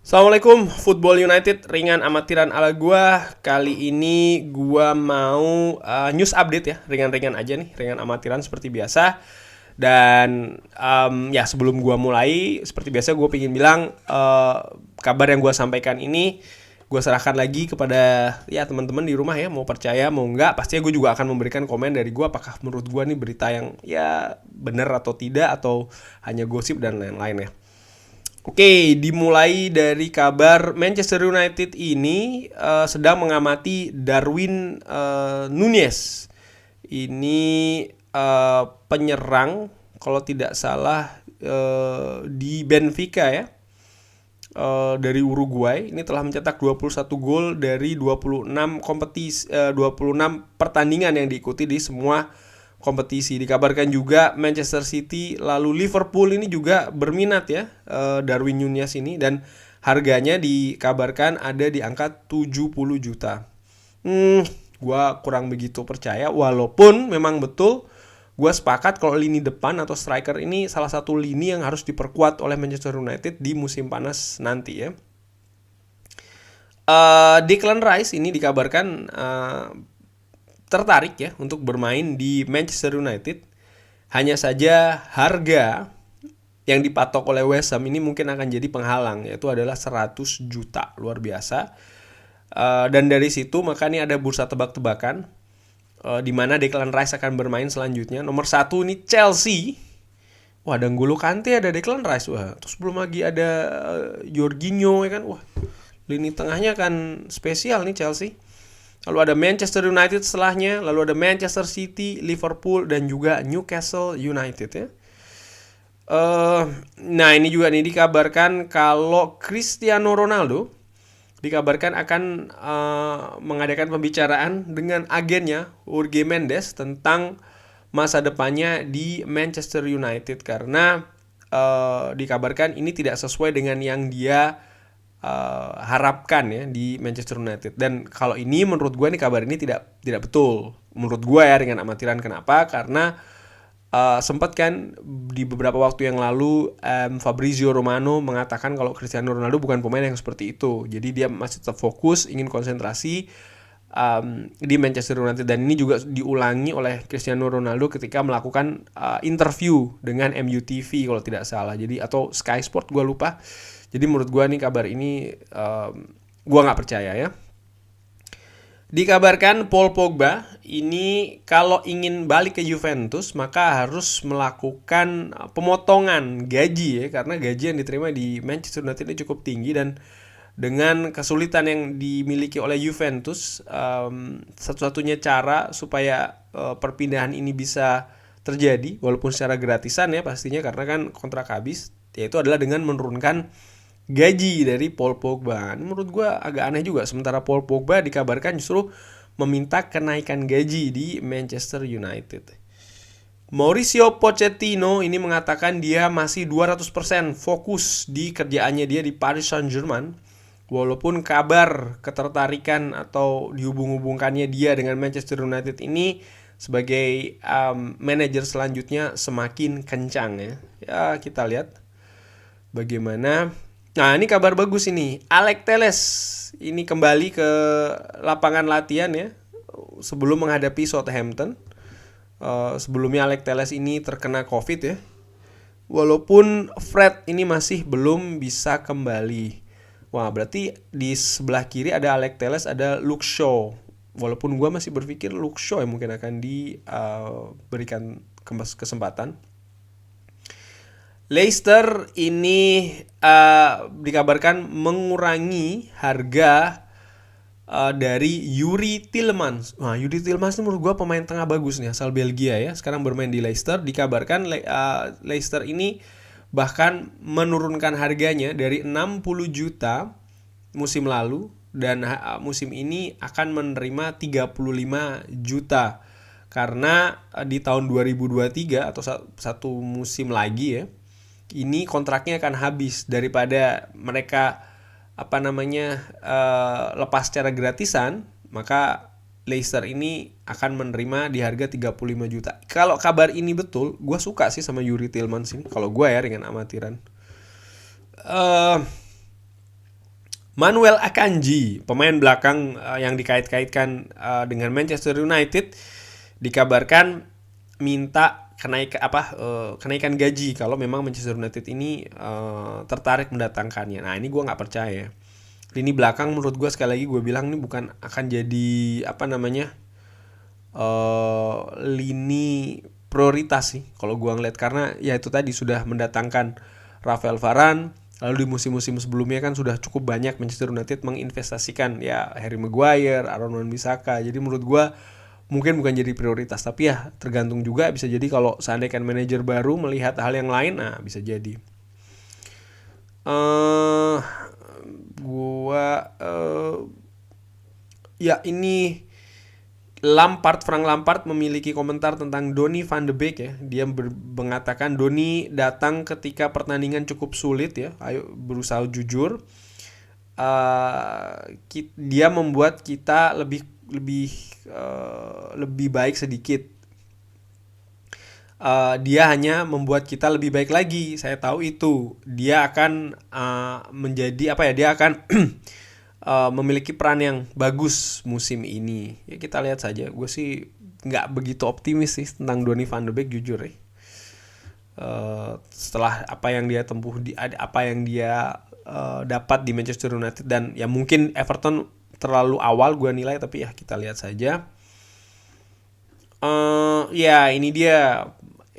Assalamualaikum, Football United ringan amatiran ala gua. Kali ini gua mau news update ya, ringan-ringan aja nih, ringan amatiran seperti biasa. Dan ya sebelum gua mulai, seperti biasa gua pengen bilang kabar yang gua sampaikan ini gua serahkan lagi kepada ya teman-teman di rumah ya, mau percaya mau enggak. Pastinya gue juga akan memberikan komen dari gua apakah menurut gua nih berita yang ya benar atau tidak atau hanya gosip dan lain-lain ya. Oke, dimulai dari kabar Manchester United ini sedang mengamati Darwin Núñez. Ini penyerang kalau tidak salah di Benfica ya. Dari Uruguay ini telah mencetak 21 gol dari 26 kompetisi 26 pertandingan yang diikuti di semua kompetisi. Dikabarkan juga Manchester City lalu Liverpool ini juga berminat ya Darwin Núñez ini, dan harganya dikabarkan ada di angka 70 juta. Gua kurang begitu percaya, walaupun memang betul gua sepakat kalau lini depan atau striker ini salah satu lini yang harus diperkuat oleh Manchester United di musim panas nanti ya. Declan Rice ini dikabarkan tertarik ya untuk bermain di Manchester United. Hanya saja harga yang dipatok oleh West Ham ini mungkin akan jadi penghalang, yaitu adalah 100 juta, luar biasa. Dan dari situ maka ini ada bursa tebak-tebakan di mana Declan Rice akan bermain selanjutnya. Nomor 1 ini Chelsea. Wah, ada N'Golo Kante, ada Declan Rice. Wah, terus belum lagi ada Jorginho ya kan. Wah, lini tengahnya kan spesial nih Chelsea. Lalu ada Manchester United setelahnya, lalu ada Manchester City, Liverpool, dan juga Newcastle United ya. Nah ini juga nih dikabarkan kalau Cristiano Ronaldo dikabarkan akan mengadakan pembicaraan dengan agennya Jorge Mendes tentang masa depannya di Manchester United, karena dikabarkan ini tidak sesuai dengan yang dia harapkan ya di Manchester United. Dan kalau ini menurut gue nih kabar ini tidak betul menurut gue ya, dengan amatiran. Kenapa? Karena sempat kan di beberapa waktu yang lalu Fabrizio Romano mengatakan kalau Cristiano Ronaldo bukan pemain yang seperti itu. Jadi dia masih tetap fokus, ingin konsentrasi di Manchester United. Dan ini juga diulangi oleh Cristiano Ronaldo ketika melakukan interview dengan MUTV kalau tidak salah. Jadi atau Sky Sport, gue lupa. Jadi menurut gue nih kabar ini gue gak percaya ya. Dikabarkan Paul Pogba ini kalau ingin balik ke Juventus maka harus melakukan pemotongan gaji ya, karena gaji yang diterima di Manchester United ini cukup tinggi. Dan dengan kesulitan yang dimiliki oleh Juventus, satu-satunya cara supaya perpindahan ini bisa terjadi walaupun secara gratisan ya pastinya, karena kan kontrak habis, yaitu adalah dengan menurunkan gaji dari Paul Pogba. Ini menurut gue agak aneh juga. Sementara Paul Pogba dikabarkan justru meminta kenaikan gaji di Manchester United. Mauricio Pochettino ini mengatakan dia masih 200% fokus di kerjaannya dia di Paris Saint-Germain. Walaupun kabar ketertarikan atau dihubung-hubungkannya dia dengan Manchester United ini sebagai manajer selanjutnya semakin kencang ya. Ya kita lihat bagaimana. Nah ini kabar bagus ini. Alex Telles ini kembali ke lapangan latihan ya sebelum menghadapi Southampton. Sebelumnya Alex Telles ini terkena COVID ya. Walaupun Fred ini masih belum bisa kembali. Wah berarti di sebelah kiri ada Alex Telles, ada Luke Shaw. Walaupun gue masih berpikir Luke Shaw yang mungkin akan diberikan kesempatan. Leicester ini dikabarkan mengurangi harga dari Yuri Tielemans. Nah, Yuri Tielemans ini menurut gue pemain tengah bagus nih, asal Belgia ya. Sekarang bermain di Leicester. Dikabarkan Leicester ini bahkan menurunkan harganya dari 60 juta musim lalu, dan musim ini akan menerima 35 juta. Karena di tahun 2023 atau satu musim lagi ya, ini kontraknya akan habis. Daripada mereka lepas secara gratisan, maka Leicester ini akan menerima di harga 35 juta. Kalau kabar ini betul, gue suka sih sama Yuri Tielemans ini. Kalau gue ya dengan amatiran. Manuel Akanji, pemain belakang yang dikait-kaitkan dengan Manchester United, dikabarkan minta kenaikan gaji kalau memang Manchester United ini tertarik mendatangkannya. Nah, ini gue nggak percaya. Lini belakang menurut gue, sekali lagi gue bilang, ini bukan akan jadi lini prioritas sih kalau gue ngeliat, karena ya itu tadi sudah mendatangkan Rafael Varane. Lalu di musim-musim sebelumnya kan sudah cukup banyak Manchester United menginvestasikan ya Harry Maguire, Aaron Wan-Bissaka. Jadi menurut gue mungkin bukan jadi prioritas, tapi ya tergantung juga, bisa jadi kalau seandainya manajer baru melihat hal yang lain, nah bisa jadi. Ya ini Frank Lampard memiliki komentar tentang Donny van de Beek ya. Dia mengatakan Donny datang ketika pertandingan cukup sulit ya. Ayo berusaha jujur. Dia membuat kita lebih baik sedikit. Dia hanya membuat kita lebih baik lagi. Saya tahu itu. Dia akan menjadi Dia akan memiliki peran yang bagus musim ini. Ya kita lihat saja. Gue sih nggak begitu optimis sih tentang Donny van de Beek, jujur ya. Setelah apa yang dia tempuh, apa yang dia dapat di Manchester United, dan ya mungkin Everton terlalu awal gue nilai, tapi ya kita lihat saja. Ya ini dia.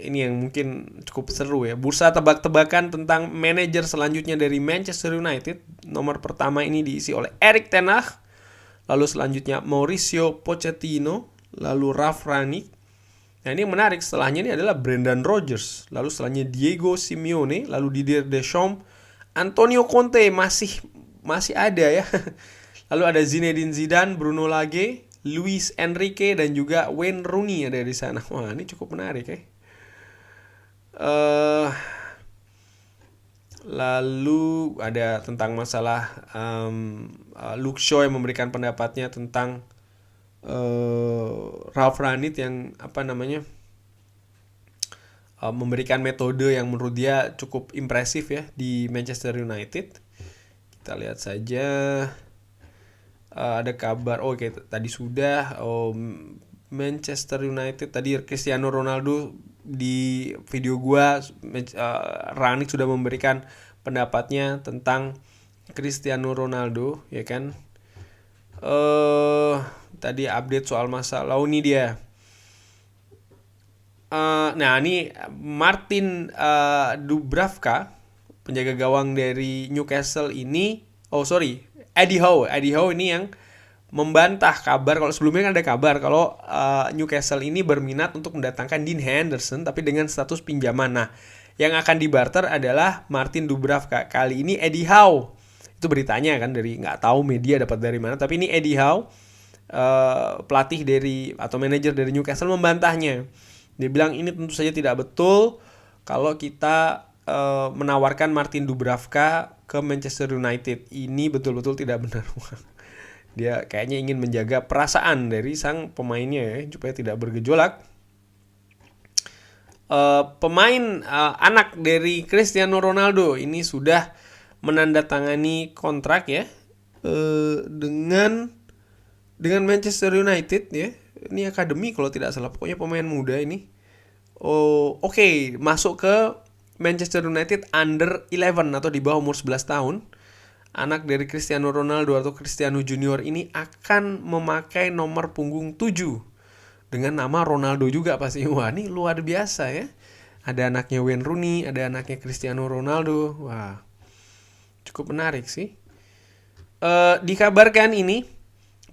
Ini yang mungkin cukup seru ya. Bursa tebak-tebakan tentang manajer selanjutnya dari Manchester United. Nomor pertama ini diisi oleh Erik ten Hag. Lalu selanjutnya Mauricio Pochettino. Lalu Ralf Rangnick. Nah ini yang menarik, setelahnya ini adalah Brendan Rodgers. Lalu setelahnya Diego Simeone. Lalu Didier Deschamps. Antonio Conte masih ada ya. Lalu ada Zinedine Zidane, Bruno Lage, Luis Enrique, dan juga Wayne Rooney ada di sana. Wah ini cukup menarik ya. Lalu ada tentang masalah Luke Shaw yang memberikan pendapatnya tentang Ralf Rangnick yang memberikan metode yang menurut dia cukup impresif ya di Manchester United. Kita lihat saja. Ada kabar tadi sudah Manchester United, tadi Cristiano Ronaldo. Di video gua Rangnick sudah memberikan pendapatnya tentang Cristiano Ronaldo ya kan. Tadi update soal masalah ini dia. Nah ini Martin Dubravka, penjaga gawang dari Newcastle ini. Eddie Howe ini yang membantah kabar, kalau sebelumnya kan ada kabar kalau Newcastle ini berminat untuk mendatangkan Dean Henderson tapi dengan status pinjaman. Nah, yang akan dibarter adalah Martin Dubravka. Kali ini Eddie Howe. Itu beritanya kan, dari nggak tahu media dapat dari mana, tapi ini Eddie Howe, pelatih atau manajer dari Newcastle, membantahnya. Dia bilang ini tentu saja tidak betul kalau kita menawarkan Martin Dubravka ke Manchester United. Ini betul-betul tidak benar. Dia kayaknya ingin menjaga perasaan dari sang pemainnya ya, supaya tidak bergejolak. Pemain anak dari Cristiano Ronaldo ini sudah menandatangani kontrak ya dengan Manchester United ya. Ini akademi kalau tidak salah, pokoknya pemain muda ini. Masuk ke Manchester United under 11 atau di bawah umur 11 tahun. Anak dari Cristiano Ronaldo atau Cristiano Junior ini akan memakai nomor punggung 7 dengan nama Ronaldo juga pasti. Wah, ini luar biasa ya. Ada anaknya Wayne Rooney, ada anaknya Cristiano Ronaldo. Wah, cukup menarik sih. Dikabarkan ini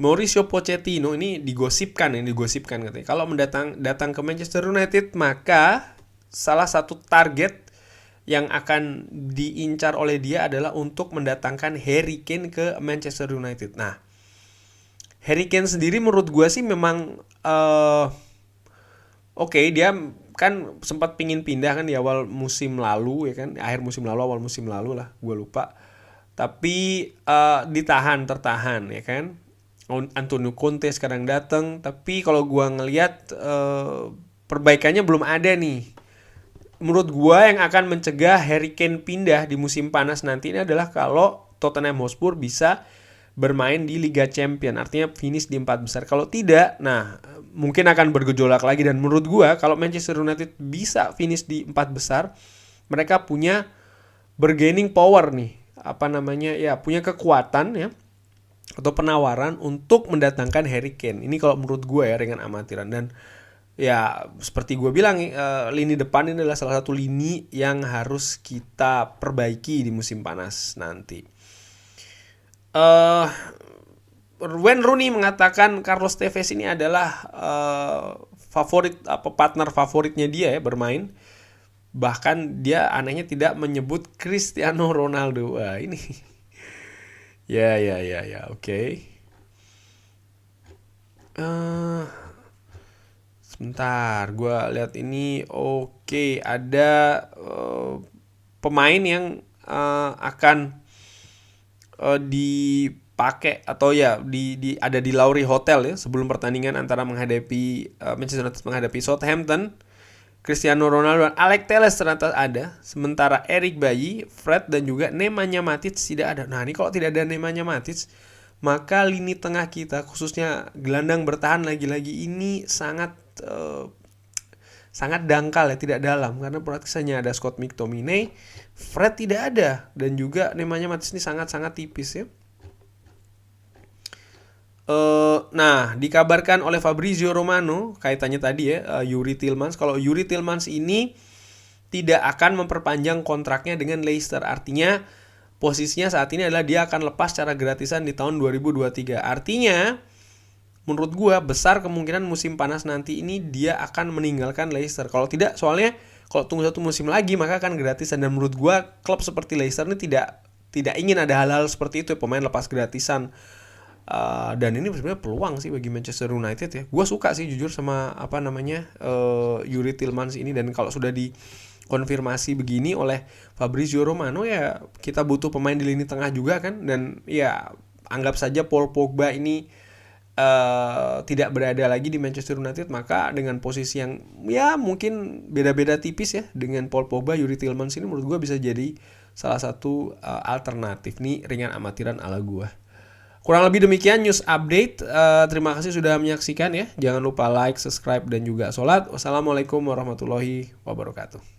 Mauricio Pochettino ini digosipkan katanya. Kalau datang ke Manchester United, maka salah satu target yang akan diincar oleh dia adalah untuk mendatangkan Harry Kane ke Manchester United. Nah, Harry Kane sendiri menurut gue sih memang dia kan sempat pingin pindah kan di awal musim lalu ya kan, awal musim lalu lah, gue lupa. Tapi tertahan ya kan. Antonio Conte sekarang datang, tapi kalau gue ngelihat perbaikannya belum ada nih. Menurut gue yang akan mencegah Harry Kane pindah di musim panas nanti ini adalah kalau Tottenham Hotspur bisa bermain di Liga Champion, artinya finish di 4 besar. Kalau tidak, nah mungkin akan bergejolak lagi. Dan menurut gua kalau Manchester United bisa finish di 4 besar, mereka punya bargaining power nih, punya kekuatan ya, atau penawaran untuk mendatangkan Harry Kane. Ini kalau menurut gue ya, dengan amatiran. Dan ya seperti gue bilang, lini depan ini adalah salah satu lini yang harus kita perbaiki di musim panas nanti. Wayne Rooney mengatakan Carlos Tevez ini adalah partner favoritnya dia ya bermain. Bahkan dia anehnya tidak menyebut Cristiano Ronaldo. Wah, ini ya, oke. Sebentar, gue lihat ini. Oke, ada pemain yang akan dipakai atau ya ada di Lowry Hotel ya sebelum pertandingan antara menghadapi Manchester United menghadapi Southampton. Cristiano Ronaldo dan Alex Telles ternyata ada, sementara Eric Bailly, Fred dan juga Nemanja Matic tidak ada. Nah, ini kalau tidak ada Nemanja Matic, maka lini tengah kita khususnya gelandang bertahan lagi-lagi ini sangat dangkal ya, tidak dalam, karena praktisnya ada Scott McTominay, Fred tidak ada, dan juga Nemanja Matic ini sangat-sangat tipis ya. Nah, dikabarkan oleh Fabrizio Romano kaitannya tadi ya, Youri Tielemans. Kalau Youri Tielemans ini tidak akan memperpanjang kontraknya dengan Leicester. Artinya posisinya saat ini adalah dia akan lepas secara gratisan di tahun 2023. Artinya menurut gua besar kemungkinan musim panas nanti ini dia akan meninggalkan Leicester. Kalau tidak, soalnya kalau tunggu 1 musim lagi maka akan gratisan. Dan menurut gua klub seperti Leicester ini tidak ingin ada hal-hal seperti itu ya, pemain lepas gratisan. Dan ini sebenarnya peluang sih bagi Manchester United ya. Gue suka sih jujur sama Youri Tielemans ini. Dan kalau sudah dikonfirmasi begini oleh Fabrizio Romano ya, kita butuh pemain di lini tengah juga kan. Dan ya anggap saja Paul Pogba ini tidak berada lagi di Manchester United, maka dengan posisi yang ya mungkin beda-beda tipis ya dengan Paul Pogba, Youri Tielemans ini menurut gue bisa jadi salah satu alternatif nih ringan amatiran ala gue. Kurang lebih demikian news update. Terima kasih sudah menyaksikan ya. Jangan lupa like, subscribe, dan juga sholat. Wassalamualaikum warahmatullahi wabarakatuh.